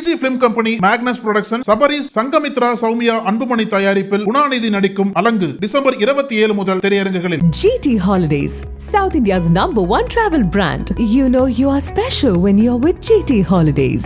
டிஜி film company, Magnus production, Sabaris, Sangamithra, Soumya, Anbumani தயாரிப்பில் குணாநிதி நடிக்கும் அலங்கு December 27 முதல் திரையரங்குகளில். GT Holidays, South India's #1 travel brand. You know you are special when you're with GT Holidays.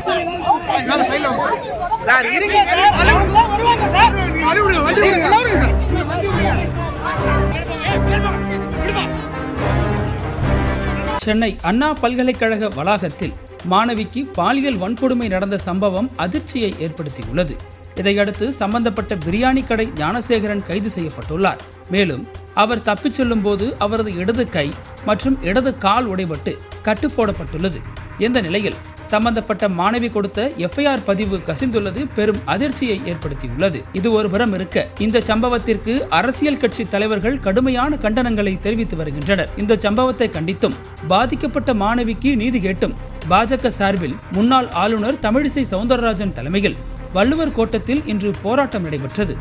Chennai அண்ணா பல்கலைக்கழக வளாகத்தில் மாணவிக்கு பாலியல் வன்கொடுமை நடந்த சம்பவம் அதிர்ச்சியை ஏற்படுத்தியுள்ளது. இதையடுத்து சம்பந்தப்பட்ட பிரியாணி கடை ஞானசேகரன் கைது செய்யப்பட்டுள்ளார். மேலும் அவர் தப்பிச் செல்லும் போது அவரது இடது கை மற்றும் இடது கால் உடைபட்டு கட்டு போடப்பட்டுள்ளது. இந்த நிலையில் சம்பந்தப்பட்ட மாணவி கொடுத்த FIR பதிவு கசிந்துள்ளது பெரும் அதிர்ச்சியை ஏற்படுத்தியுள்ளது. இது ஒருபுறம் இருக்க, இந்த சம்பவத்திற்கு அரசியல் கட்சி தலைவர்கள் கடுமையான கண்டனங்களை தெரிவித்து வருகின்றனர். இந்த சம்பவத்தை கண்டித்தும் பாதிக்கப்பட்ட மாணவிக்கு நீதி கேட்டும் பாஜக சார்பில் முன்னாள் ஆளுநர் தமிழிசை சவுந்தரராஜன் தலைமையில் வள்ளுவர் கோட்டத்தில் இன்று போராட்டம் நடைபெற்றது.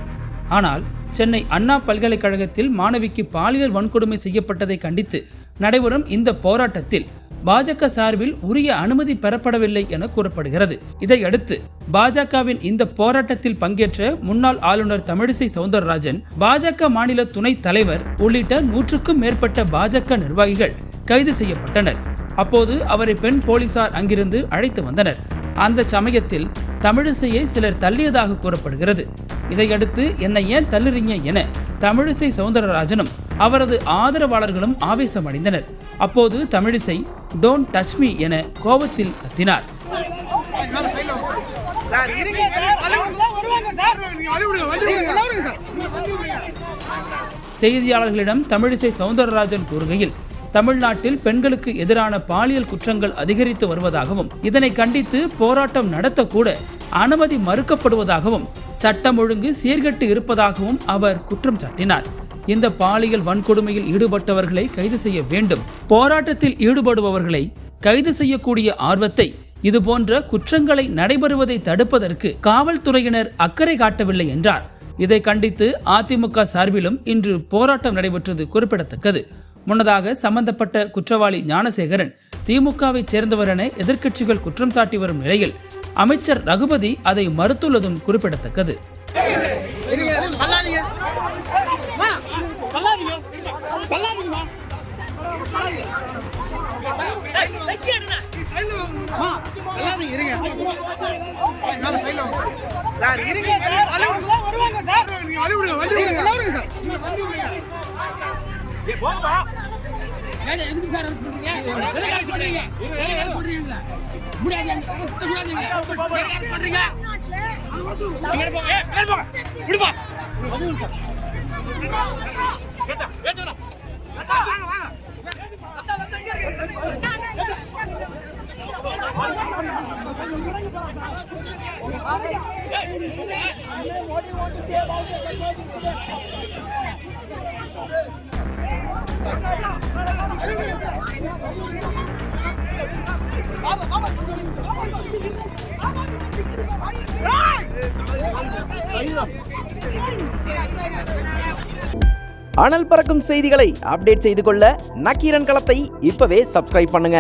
ஆனால் சென்னை அண்ணா பல்கலைக்கழகத்தில் மாணவிக்கு பாலியல் வன்கொடுமை செய்யப்பட்டதை கண்டித்து நடைபெறும் இந்த போராட்டத்தில் பாஜக சார்பில் உரிய அனுமதி பெறப்படவில்லை என கூறப்படுகிறது. இதையடுத்து பாஜகவின் இந்த போராட்டத்தில் பங்கேற்ற முன்னாள் ஆளுநர் தமிழிசை சவுந்தரராஜன், பாஜக மாநில துணைத் தலைவர் உள்ளிட்ட 100க்கும் மேற்பட்ட பாஜக நிர்வாகிகள் கைது செய்யப்பட்டனர். அப்போது அவரை பெண் போலீசார் அங்கிருந்து அழைத்து வந்தனர். அந்த சமயத்தில் தமிழிசையை சிலர் தள்ளியதாக கூறப்படுகிறது. இதையடுத்து என்னை ஏன் தள்ளுறீங்க என தமிழிசை சவுந்தரராஜனும் அவரது ஆதரவாளர்களும் ஆவேசமடைந்தனர். அப்போது தமிழிசை டோன்ட் டச் மீ என கோபத்தில் கத்தினார். செய்தியாளர்களிடம் தமிழிசை சவுந்தரராஜன் கூறுகையில், தமிழ்நாட்டில் பெண்களுக்கு எதிரான பாலியல் குற்றங்கள் அதிகரித்து வருவதாகவும் இதனை கண்டித்து போராட்டம் நடத்தக்கூட அனுமதி மறுக்கப்படுவதாகவும் சட்டம் ஒழுங்கு சீர்கெட்டு இருப்பதாகவும் அவர் குற்றம் சாட்டினார். இந்த பாலியல் வன்கொடுமையில் ஈடுபட்டவர்களை கைது செய்ய வேண்டும். போராட்டத்தில் ஈடுபடுபவர்களை கைது செய்யக்கூடிய ஆர்வத்தை இதுபோன்ற குற்றங்களை நடைபெறுவதை தடுப்பதற்கு காவல்துறையினர் அக்கறை காட்டவில்லை என்றார். இதை கண்டித்து அதிமுக சார்பிலும் இன்று போராட்டம் நடைபெற்றது குறிப்பிடத்தக்கது. முன்னதாக சம்பந்தப்பட்ட குற்றவாளி ஞானசேகரன் திமுகவை சேர்ந்தவர் என எதிர்க்கட்சிகள் குற்றம் சாட்டி வரும் நிலையில் அமைச்சர் ரகுபதி அதை மறுத்துள்ளதும் குறிப்பிடத்தக்கது. அனல் பறக்கும் செய்திகளை அப்டேட் செய்து கொள்ள நக்கீரன் களத்தை இப்பவே சப்ஸ்கிரைப் பண்ணுங்க.